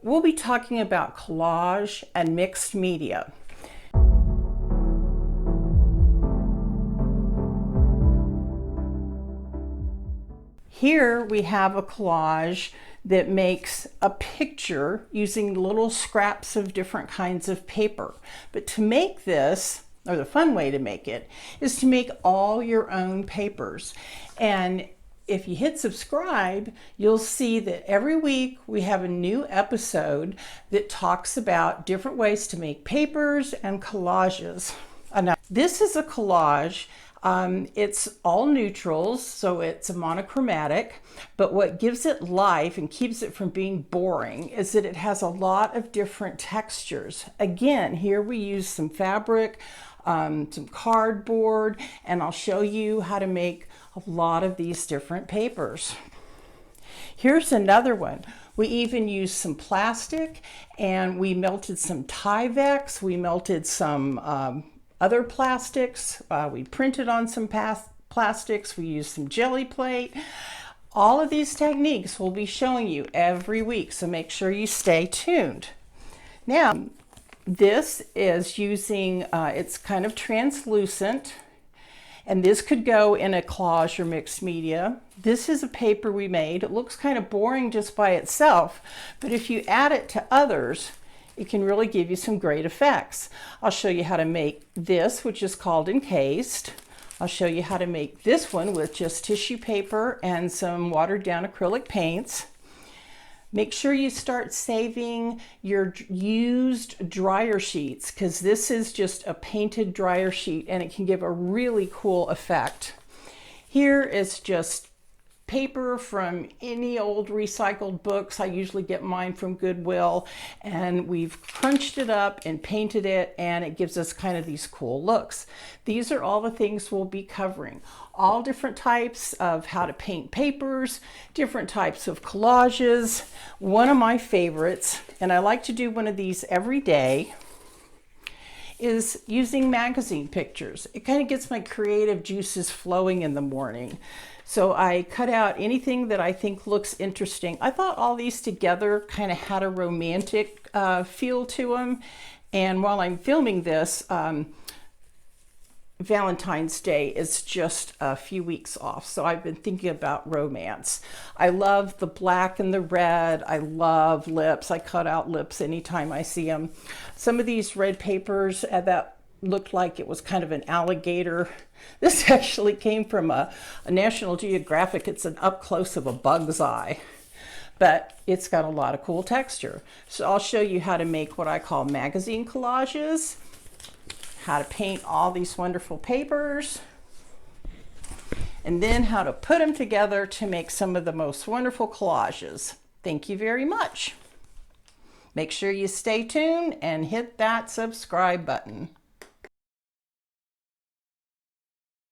we'll be talking about collage and mixed media. Here we have a collage that makes a picture using little scraps of different kinds of paper. But to make this, or the fun way to make it, is to make all your own papers. And if you hit subscribe, you'll see that every week we have a new episode that talks about different ways to make papers and collages. Now, this is a collage. It's all neutrals, so it's a monochromatic, but what gives it life and keeps it from being boring is that it has a lot of different textures. Again, here we use some fabric, some cardboard, and I'll show you how to make a lot of these different papers. Here's another one. We even used some plastic, and we melted some Tyvek. We melted some other plastics. We printed on some plastics. We used some jelly plate. All of these techniques we'll be showing you every week, so make sure you stay tuned. Now, this is using, it's kind of translucent, and this could go in a collage or mixed media. This is a paper we made. It looks kind of boring just by itself, but if you add it to others, it can really give you some great effects. I'll show you how to make this, which is called encased. I'll show you how to make this one with just tissue paper and some watered down acrylic paints. Make sure you start saving your used dryer sheets, because this is just a painted dryer sheet and it can give a really cool effect. Here is just paper from any old recycled books. I usually get mine from Goodwill, and we've crunched it up and painted it, and it gives us kind of these cool looks. These are all the things we'll be covering. All different types of how to paint papers, different types of collages. One of my favorites, and I like to do one of these every day, is using magazine pictures. It kind of gets my creative juices flowing in the morning. So I cut out anything that I think looks interesting. I thought all these together kind of had a romantic feel to them. And while I'm filming this, Valentine's Day is just a few weeks off. So I've been thinking about romance. I love the black and the red. I love lips. I cut out lips anytime I see them. Some of these red papers that looked like it was kind of an alligator. This actually came from a National Geographic. It's an up close of a bug's eye, but it's got a lot of cool texture. So I'll show you how to make what I call magazine collages, how to paint all these wonderful papers, and then how to put them together to make some of the most wonderful collages. Thank you very much. Make sure you stay tuned and hit that subscribe button.